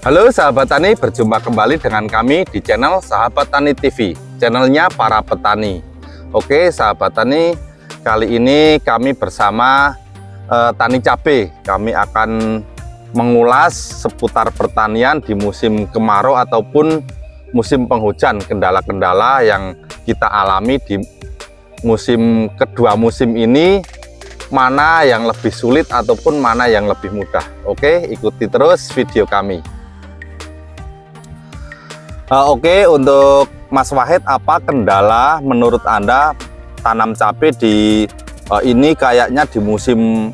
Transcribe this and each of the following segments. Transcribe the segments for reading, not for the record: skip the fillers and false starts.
Halo sahabat tani, berjumpa kembali dengan kami di channel Sahabat Tani TV, channelnya para petani. Oke sahabat tani, kali ini kami bersama Tani Cabe. Kami akan mengulas seputar pertanian di musim kemarau ataupun musim penghujan, kendala-kendala yang kita alami di musim kedua musim ini, mana yang lebih sulit ataupun mana yang lebih mudah. Oke, ikuti terus video kami. Oke, untuk Mas Wahid, apa kendala menurut Anda tanam cabai di ini kayaknya di musim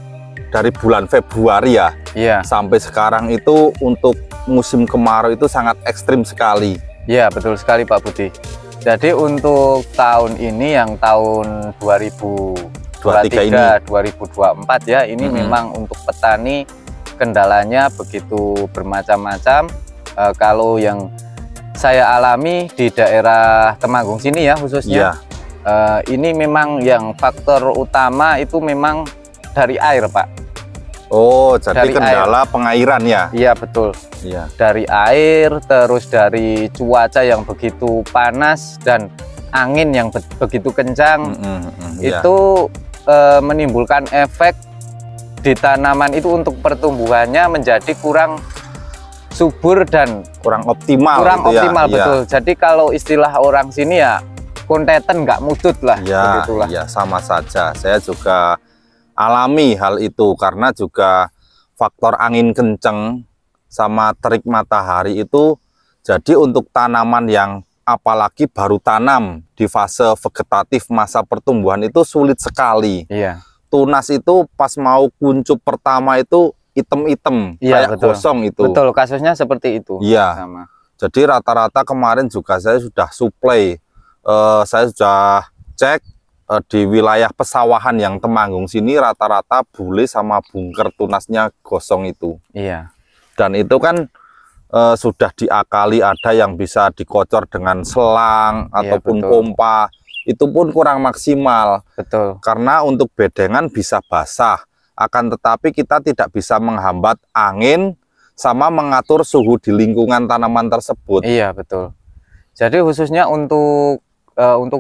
dari bulan Februari ya? Iya. Sampai sekarang itu untuk musim kemarau itu sangat ekstrim sekali. Iya, betul sekali Pak Budi. Jadi untuk tahun ini yang tahun 2023 2024 ya, ini memang untuk petani kendalanya begitu bermacam-macam. Kalau yang saya alami di daerah Temanggung sini ya khususnya, ini memang yang faktor utama itu memang dari air Pak. Oh, jadi dari kendala air. Pengairan ya? Iya betul. Iya. Dari air, terus dari cuaca yang begitu panas dan angin yang begitu kencang, itu menimbulkan efek di tanaman itu untuk pertumbuhannya menjadi kurang subur dan kurang optimal. Kurang gitu optimal ya? betul. Iya. Jadi kalau istilah orang sini ya konteten nggak mudut lah. Ya, begitulah. iya sama saja. Saya juga alami hal itu karena juga faktor angin kenceng sama terik matahari itu. Jadi untuk tanaman yang apalagi baru tanam di fase vegetatif masa pertumbuhan itu sulit sekali. Iya. Tunas itu pas mau kuncup pertama itu item-item, iya, kayak betul. gosong itu. Betul, kasusnya seperti itu. Iya. Sama. Jadi rata-rata kemarin juga saya sudah suplai, saya sudah cek di wilayah pesawahan yang Temanggung sini rata-rata bule sama bungker tunasnya gosong itu. Iya. Dan itu kan sudah diakali, ada yang bisa dikocor dengan selang ataupun betul. pompa. Itu pun kurang maksimal. Betul. Karena untuk bedengan bisa basah, akan tetapi kita tidak bisa menghambat angin sama mengatur suhu di lingkungan tanaman tersebut. Iya betul. Jadi khususnya untuk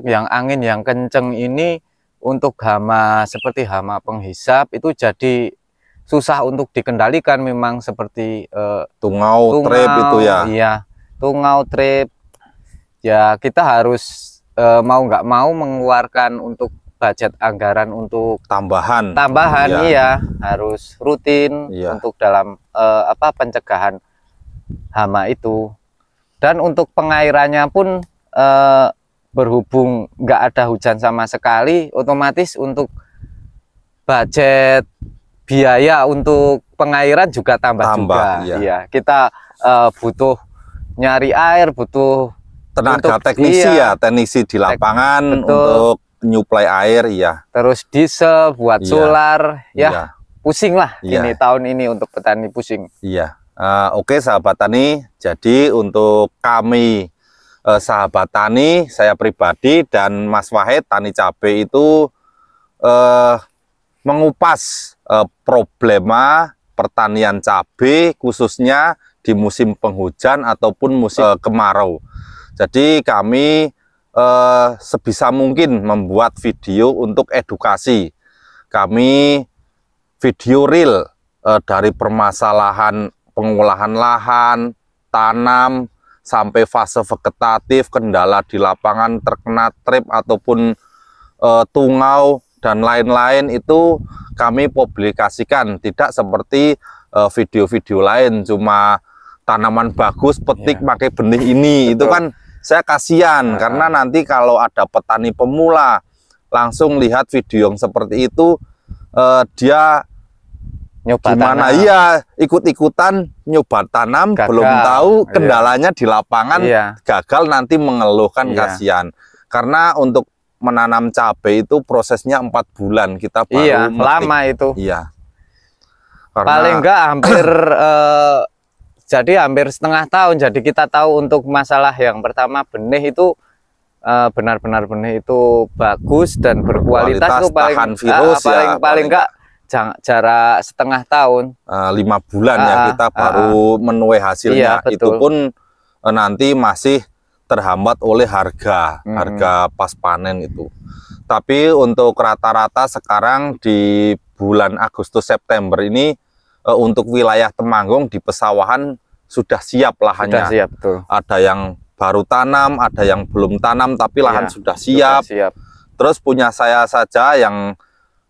yang angin yang kenceng ini, untuk hama seperti hama penghisap itu jadi susah untuk dikendalikan, memang seperti tungau, trip itu ya. Iya, tungau, trip. Ya kita harus mau nggak mau mengeluarkan untuk budget anggaran untuk tambahan. Iya, harus rutin untuk dalam pencegahan hama itu. Dan untuk pengairannya pun berhubung nggak ada hujan sama sekali, otomatis untuk budget biaya untuk pengairan juga tambah juga. Iya, kita butuh nyari air, butuh tenaga teknisi teknisi di lapangan untuk nyuplai air, terus diesel buat solar, pusing lah ini tahun ini untuk petani, pusing. Oke sahabat tani, jadi untuk kami sahabat tani, saya pribadi dan Mas Wahid Tani Cabe itu mengupas problema pertanian cabai khususnya di musim penghujan ataupun musim kemarau. Jadi kami sebisa mungkin membuat video untuk edukasi. Kami video real dari permasalahan pengolahan lahan, tanam, sampai fase vegetatif, kendala di lapangan terkena trip ataupun tungau dan lain-lain, itu kami publikasikan. Tidak seperti video-video lain cuma tanaman bagus petik pakai benih ini. Betul. Itu kan saya kasihan karena nanti kalau ada petani pemula langsung lihat video yang seperti itu, dia nyoba gimana tanam. Iya, ikut-ikutan nyoba tanam, gagal. Belum tahu kendalanya di lapangan, gagal, nanti mengeluhkan, kasihan. Karena untuk menanam cabai itu prosesnya 4 bulan kita baru metik. Lama itu. Iya. Karena paling enggak hampir jadi hampir setengah tahun. Jadi kita tahu untuk masalah yang pertama, benih itu benar-benar benih itu bagus dan berkualitas, itu paling tahan virus, paling enggak jarak setengah tahun, 5 bulan ya kita baru menuai hasilnya. Iya, itu pun nanti masih terhambat oleh harga pas panen itu. Tapi untuk rata-rata sekarang di bulan Agustus September ini untuk wilayah Temanggung di pesawahan sudah siap lahannya. Sudah siap, betul. Ada yang baru tanam, ada yang belum tanam tapi lahan sudah siap. Terus punya saya saja yang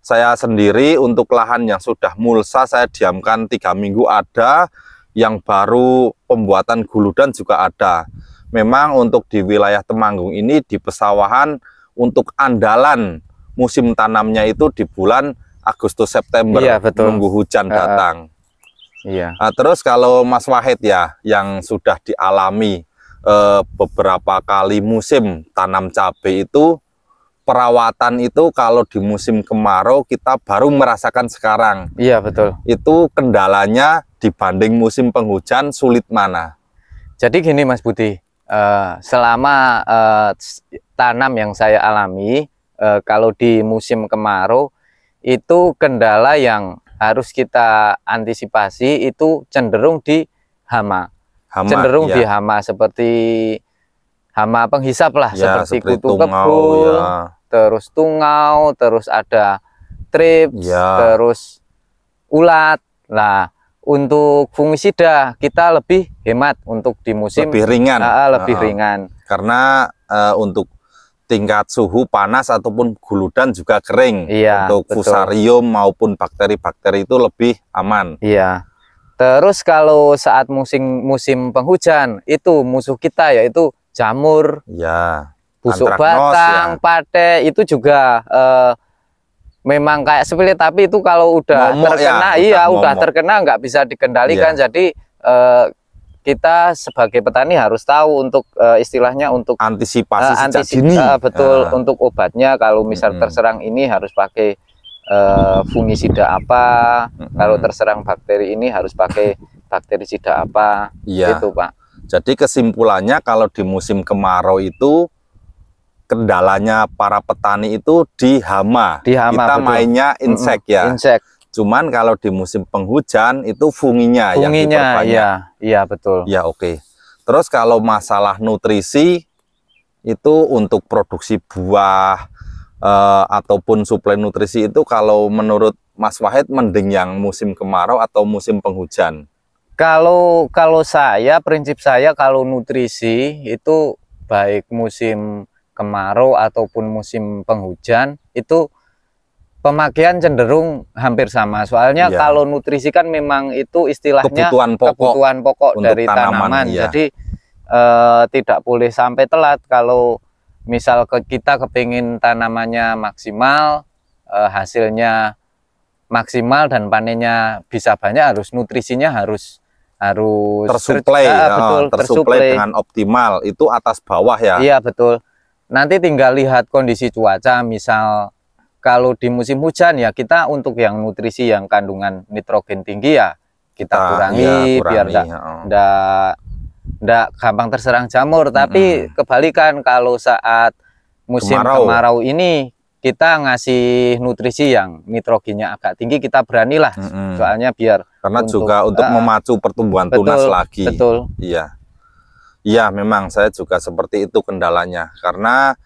saya sendiri untuk lahan yang sudah mulsa saya diamkan 3 minggu ada, yang baru pembuatan guludan juga ada. Memang untuk di wilayah Temanggung ini di pesawahan untuk andalan musim tanamnya itu di bulan Agustus September, nunggu hujan datang. Nah, terus kalau Mas Wahid ya yang sudah dialami beberapa kali musim tanam cabai itu, perawatan itu kalau di musim kemarau kita baru merasakan sekarang. Iya, betul. Itu kendalanya dibanding musim penghujan sulit mana? Jadi gini Mas Budi, selama tanam yang saya alami, kalau di musim kemarau itu kendala yang harus kita antisipasi itu cenderung di hama di hama, seperti hama penghisap lah, seperti kutu kebul, terus tungau, terus ada trips, terus ulat. Nah, untuk fungisida kita lebih hemat untuk di musim lebih ringan, ringan. Karena untuk tingkat suhu panas ataupun guludan juga kering. Untuk fusarium maupun bakteri-bakteri itu lebih aman. Iya. Terus kalau saat musim penghujan itu musuh kita yaitu jamur, busuk batang, pate, itu juga memang kayak sepele, tapi itu kalau udah terkena udah terkena nggak bisa dikendalikan. Jadi kita sebagai petani harus tahu untuk istilahnya untuk antisipasi sejak dini. Betul, untuk obatnya kalau misal terserang ini harus pakai fungisida apa, kalau terserang bakteri ini harus pakai bakterisida apa. Gitu Pak. Jadi kesimpulannya kalau di musim kemarau itu kendalanya para petani itu di hama. Kita betul. Mainnya insek Cuman kalau di musim penghujan itu funginya yang diperbanyak. Iya betul. Ya oke. Terus kalau masalah nutrisi itu untuk produksi buah ataupun suplai nutrisi itu kalau menurut Mas Wahid mending yang musim kemarau atau musim penghujan? Kalau prinsip saya kalau nutrisi itu baik musim kemarau ataupun musim penghujan itu pemakaian cenderung hampir sama. Soalnya kalau nutrisi kan memang itu istilahnya kebutuhan pokok dari tanaman. Jadi tidak boleh sampai telat. Kalau misal kita kepingin tanamannya maksimal, hasilnya maksimal dan panennya bisa banyak, harus nutrisinya harus tersuplai, tersuplai dengan optimal. Itu atas bawah ya. Iya betul. Nanti tinggal lihat kondisi cuaca. Misal kalau di musim hujan ya kita untuk yang nutrisi yang kandungan nitrogen tinggi ya kita kurangi biar enggak gampang terserang jamur. Tapi kebalikan kalau saat musim kemarau ini kita ngasih nutrisi yang nitrogennya agak tinggi, kita beranilah. Soalnya karena juga untuk memacu pertumbuhan tunas lagi. Betul. Iya, memang saya juga seperti itu kendalanya. Karena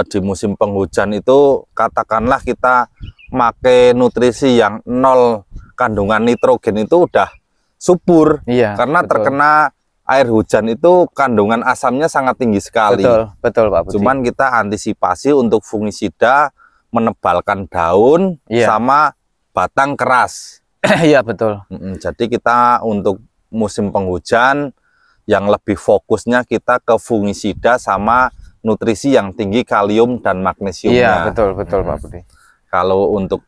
di musim penghujan itu katakanlah kita pakai nutrisi yang 0 kandungan nitrogen itu udah subur. Karena terkena air hujan itu kandungan asamnya sangat tinggi sekali. Betul Pak Budi. Cuman kita antisipasi untuk fungisida menebalkan daun sama batang keras. Iya betul. Jadi kita untuk musim penghujan yang lebih fokusnya kita ke fungisida sama nutrisi yang tinggi kalium dan magnesiumnya. Iya betul Pak Budi. Kalau untuk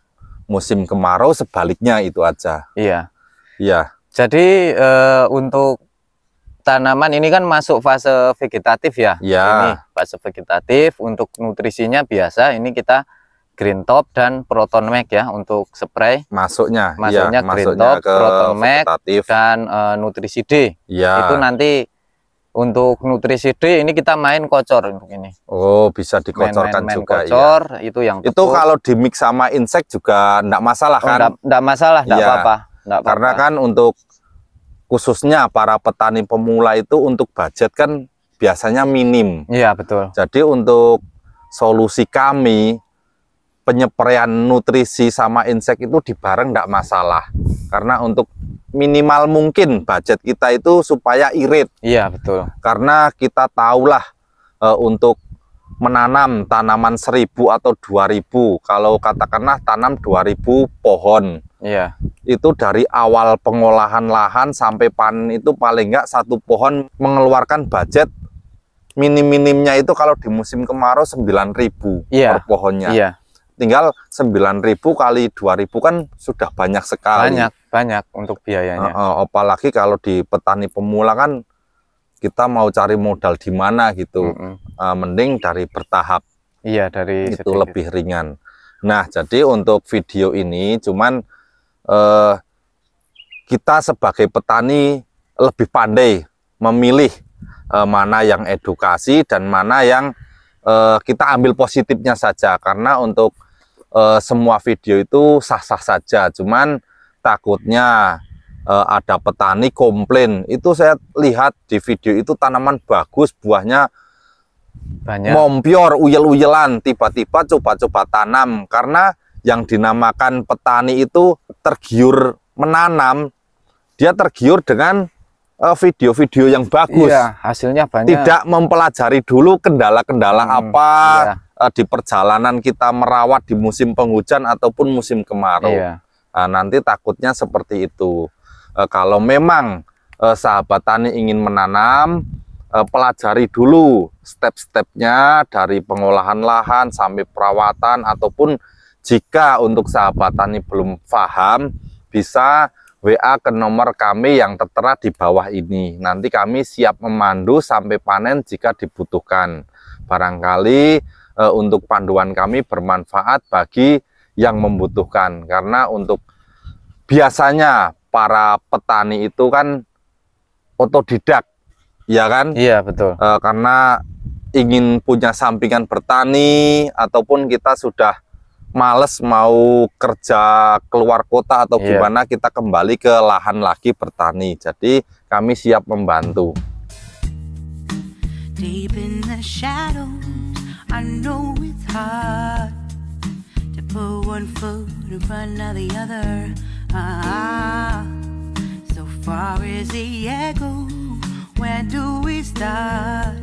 musim kemarau sebaliknya itu aja. Iya. Jadi untuk tanaman ini kan masuk fase vegetatif ya. Ini fase vegetatif. Untuk nutrisinya biasa ini kita Green Top dan Proton Max ya untuk spray. Masuknya Green Top, Proton Max dan Nutrisi D. Itu nanti Untuk nutrisi D ini kita main kocor untuk ini. Oh, bisa dikocorkan main juga kocor, ya. Itu yang itu kalau di mix sama insek juga enggak masalah kan? Enggak masalah, enggak apa-apa. Karena kan untuk khususnya para petani pemula itu untuk budget kan biasanya minim. Iya, betul. Jadi untuk solusi kami penyepreian nutrisi sama insek itu dibareng enggak masalah. Karena untuk minimal mungkin budget kita itu supaya irit. Iya, betul. Karena kita tahulah untuk menanam tanaman 1000 atau 2000, kalau katakanlah tanam 2000 pohon. Iya. Itu dari awal pengolahan lahan sampai panen itu paling enggak satu pohon mengeluarkan budget minim-minimnya itu kalau di musim kemarau 9.000 per pohonnya. Iya. Tinggal 9.000 kali 2.000 kan sudah banyak sekali. Banyak untuk biayanya. Apalagi kalau di petani pemula kan kita mau cari modal di mana gitu. Mending dari bertahap. Iya, dari itu sedikit. Lebih ringan. Nah, jadi untuk video ini cuman kita sebagai petani lebih pandai memilih mana yang edukasi dan mana yang kita ambil positifnya saja. Karena untuk semua video itu sah-sah saja, cuman takutnya ada petani komplain. Itu saya lihat di video itu tanaman bagus, buahnya banyak, mompior, uyel-uyelan, tiba-tiba coba-coba tanam. Karena yang dinamakan petani itu tergiur menanam, dia tergiur dengan video-video yang bagus. Iya, hasilnya banyak. Tidak mempelajari dulu kendala-kendala apa di perjalanan kita merawat di musim penghujan ataupun musim kemarau. Iya. Nah, nanti takutnya seperti itu. Kalau memang sahabat tani ingin menanam, pelajari dulu step-stepnya dari pengolahan lahan sampai perawatan, ataupun jika untuk sahabat tani belum paham, bisa WA ke nomor kami yang tertera di bawah ini. Nanti kami siap memandu sampai panen jika dibutuhkan. Barangkali untuk panduan kami bermanfaat bagi yang membutuhkan. Karena untuk biasanya para petani itu kan otodidak, ya kan? Iya, betul. Karena ingin punya sampingan bertani, ataupun kita sudah males mau kerja keluar kota atau gimana, kita kembali ke lahan lagi bertani. Jadi kami siap membantu. Deep in the shadows, I know it's hard to put one foot in front of the other. So far as the echo, where do we start?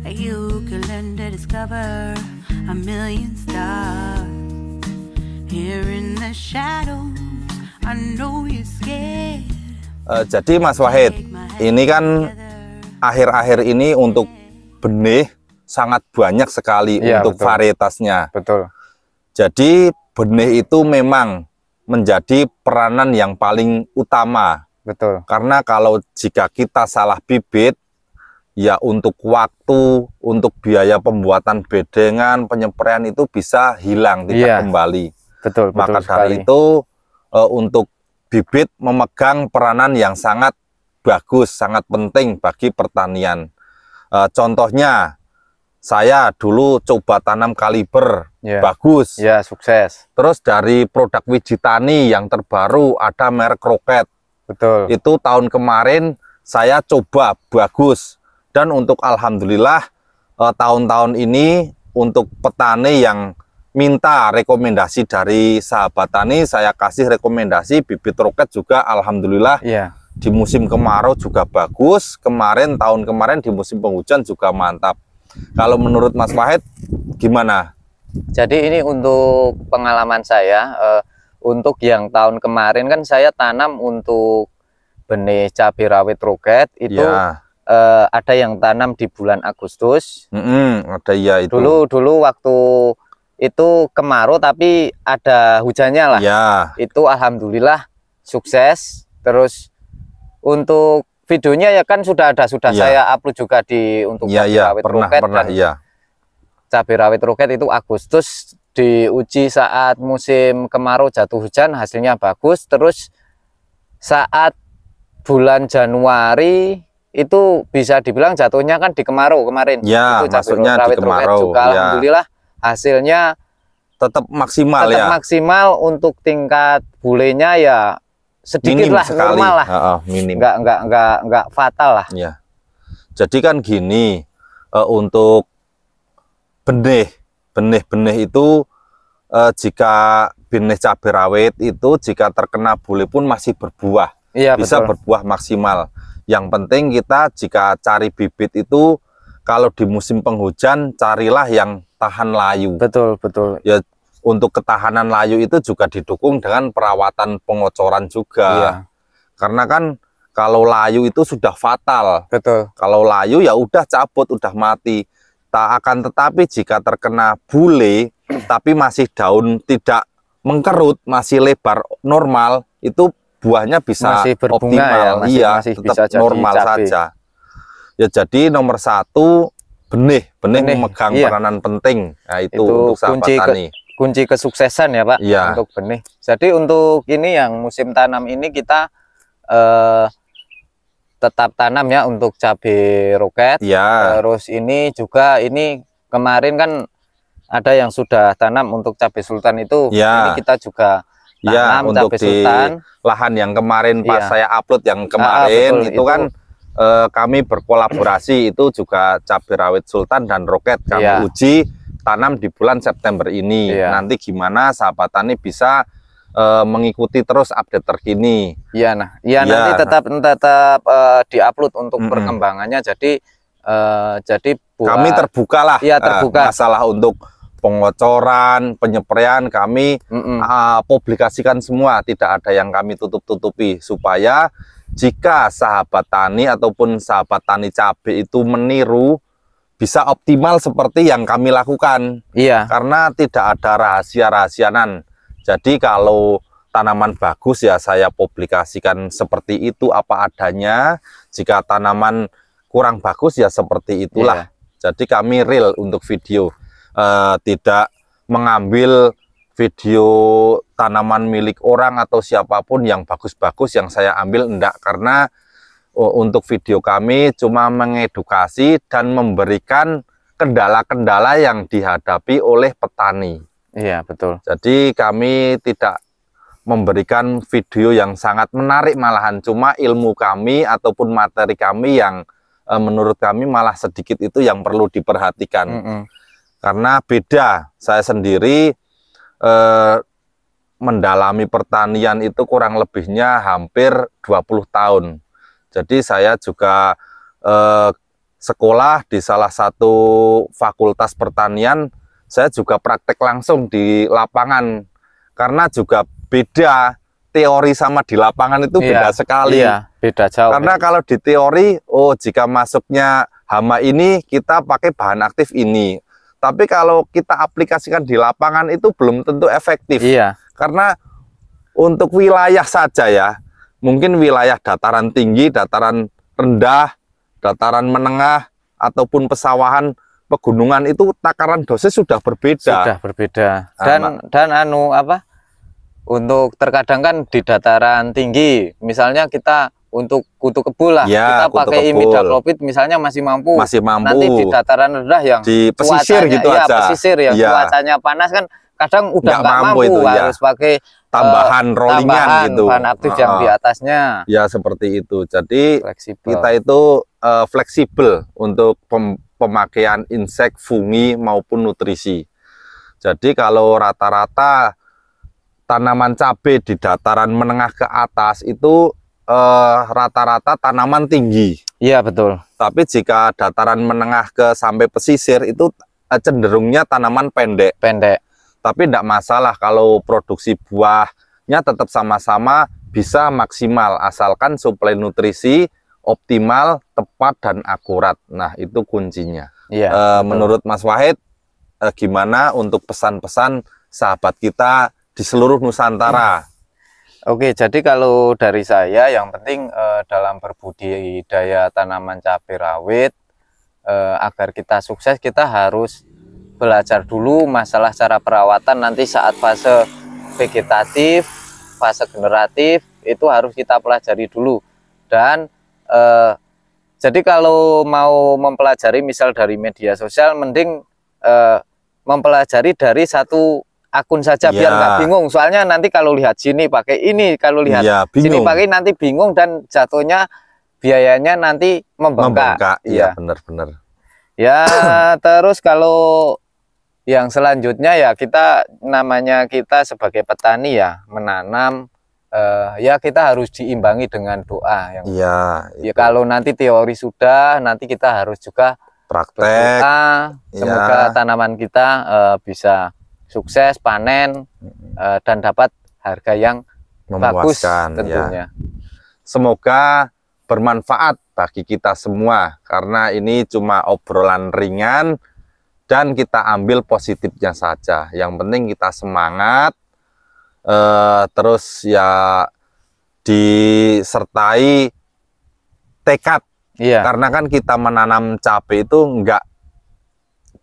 You can learn to discover a million stars. Here in the shadows, I know you're scared. Jadi Mas Wahid, ini kan akhir-akhir ini untuk benih sangat banyak sekali untuk varietasnya. Betul. Jadi benih itu memang menjadi peranan yang paling utama. Betul. Karena kalau jika kita salah bibit, ya untuk waktu, untuk biaya pembuatan bedengan, penyepreian itu bisa hilang, tidak kembali. Betul. Maka dari itu untuk bibit memegang peranan yang sangat bagus, sangat penting bagi pertanian. Contohnya, saya dulu coba tanam kaliber, bagus. Ya, sukses. Terus dari produk Wijitani yang terbaru ada merek Roket. Betul. Itu tahun kemarin saya coba, bagus. Dan untuk alhamdulillah tahun-tahun ini untuk petani yang minta rekomendasi dari sahabat tani, saya kasih rekomendasi bibit Roket juga alhamdulillah. Di musim kemarau juga bagus. Tahun kemarin di musim penghujan juga mantap. Kalau menurut Mas Wahid gimana? Jadi ini untuk pengalaman saya, untuk yang tahun kemarin kan saya tanam untuk benih cabai rawit Roket itu ada yang tanam di bulan Agustus. Ada ya itu. Dulu waktu itu kemarau tapi ada hujannya lah. Itu alhamdulillah sukses. Terus untuk videonya ya kan sudah saya upload juga di untuk cabai rawit Roket. Cabai rawit Roket itu Agustus diuji saat musim kemarau jatuh hujan, hasilnya bagus. Terus saat bulan Januari itu bisa dibilang jatuhnya kan di kemarau kemarin. Ya, itu masuknya di kemarau. Juga, ya. Alhamdulillah hasilnya tetap maksimal tetap maksimal. Untuk tingkat bulenya ya sedikit minim lah, sekali. normal lah. Minim. Enggak fatal lah. Ya. Jadi kan gini, untuk benih itu jika benih cabai rawit itu jika terkena bule pun masih berbuah. Iya, bisa betul. berbuah maksimal. Yang penting kita jika cari bibit itu kalau di musim penghujan carilah yang tahan layu. Betul. Ya, untuk ketahanan layu itu juga didukung dengan perawatan pengocoran juga. Iya. Karena kan kalau layu itu sudah fatal. Betul. Kalau layu ya udah cabut, udah mati. Tak akan tetapi jika terkena bule tapi masih daun tidak mengkerut, masih lebar normal, itu buahnya bisa masih berbunga, optimal, ya, masih tetap bisa normal saja. Ya, jadi nomor satu benih memegang peranan penting. Nah, itu untuk sahabat tani. Kunci kesuksesan ya Pak, untuk benih. Jadi untuk ini yang musim tanam ini kita tetap tanam ya untuk cabai roket. Terus ini juga kemarin kan ada yang sudah tanam untuk cabai sultan itu. Ini kita juga tanam untuk cabai di sultan. Lahan yang kemarin pas saya upload yang kemarin itu kan kami berkolaborasi itu juga cabai rawit sultan dan roket kami uji tanam di bulan September ini. Nanti gimana sahabat tani bisa mengikuti terus update terkini. Nanti tetap diupload untuk perkembangannya. Jadi kami terbuka lah. Terbuka. Masalah untuk pengocoran, penyepraian kami publikasikan semua, tidak ada yang kami tutup-tutupi, supaya jika sahabat tani ataupun sahabat tani cabai itu meniru bisa optimal seperti yang kami lakukan. Karena tidak ada rahasia-rahasianan. Jadi kalau tanaman bagus ya saya publikasikan seperti itu apa adanya. Jika tanaman kurang bagus ya seperti itulah. Jadi kami real untuk video. Tidak mengambil video tanaman milik orang atau siapapun yang bagus-bagus yang saya ambil, enggak. Karena untuk video kami cuma mengedukasi dan memberikan kendala-kendala yang dihadapi oleh petani. Betul. Jadi kami tidak memberikan video yang sangat menarik, malahan cuma ilmu kami ataupun materi kami yang menurut kami malah sedikit itu yang perlu diperhatikan. Karena beda, saya sendiri mendalami pertanian itu kurang lebihnya hampir 20 tahun. Jadi saya juga sekolah di salah satu fakultas pertanian, saya juga praktek langsung di lapangan. Karena juga beda, teori sama di lapangan itu beda sekali. Beda jauh. Karena kalau di teori, jika masuknya hama ini, kita pakai bahan aktif ini. Tapi kalau kita aplikasikan di lapangan itu belum tentu efektif. Karena untuk wilayah saja ya, mungkin wilayah dataran tinggi, dataran rendah, dataran menengah, ataupun pesawahan, pegunungan itu takaran dosis sudah berbeda. Dan untuk terkadang kan di dataran tinggi, misalnya kita untuk kutu kebul lah, kita pakai imidacloprid misalnya masih mampu. Nanti di dataran rendah yang di pesisir gitu aja. Pesisir yang cuacanya panas kan kadang udah nggak mampu itu, harus pakai tambahan rollingan gitu. Bahan aktif yang di atasnya. Seperti itu. Jadi kita itu fleksibel untuk pemakaian insek, fungi maupun nutrisi. Jadi kalau rata-rata tanaman cabai di dataran menengah ke atas itu rata-rata tanaman tinggi. Betul. Tapi jika dataran menengah ke sampai pesisir itu cenderungnya tanaman pendek. Tapi tidak masalah kalau produksi buahnya tetap sama-sama bisa maksimal, asalkan suplai nutrisi optimal, tepat dan akurat. Nah, itu kuncinya. Menurut Mas Wahid, gimana untuk pesan-pesan sahabat kita di seluruh Nusantara? Oke, jadi kalau dari saya yang penting dalam berbudidaya tanaman cabai rawit, agar kita sukses kita harus belajar dulu masalah cara perawatan. Nanti saat fase vegetatif, fase generatif itu harus kita pelajari dulu. Dan Jadi kalau mau mempelajari misal dari media sosial, mending mempelajari dari satu akun saja biar nggak bingung. Soalnya nanti kalau lihat sini pakai ini, kalau lihat sini pakai nanti bingung dan jatuhnya biayanya nanti membengkak. Iya, benar-benar. Ya, terus kalau yang selanjutnya ya namanya kita sebagai petani ya menanam. Ya kita harus diimbangi dengan doa yang ya kalau nanti teori sudah, nanti kita harus juga praktek berdoa, semoga tanaman kita bisa sukses panen dan dapat harga yang bagus tentunya. Semoga bermanfaat bagi kita semua, karena ini cuma obrolan ringan dan kita ambil positifnya saja. Yang penting kita semangat. Terus ya disertai tekad, karena kan kita menanam cabai itu enggak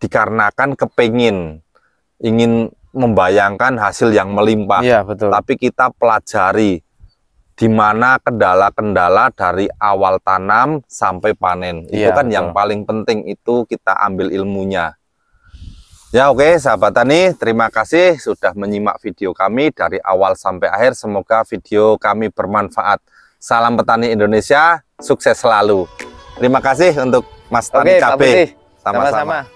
dikarenakan ingin membayangkan hasil yang melimpah, betul. Tapi kita pelajari di mana kendala-kendala dari awal tanam sampai panen. Itu kan betul. Yang paling penting itu kita ambil ilmunya. Ya oke, sahabat tani, terima kasih sudah menyimak video kami dari awal sampai akhir. Semoga video kami bermanfaat. Salam petani Indonesia, sukses selalu. Terima kasih untuk Mas Tani Cabai. Sama-sama.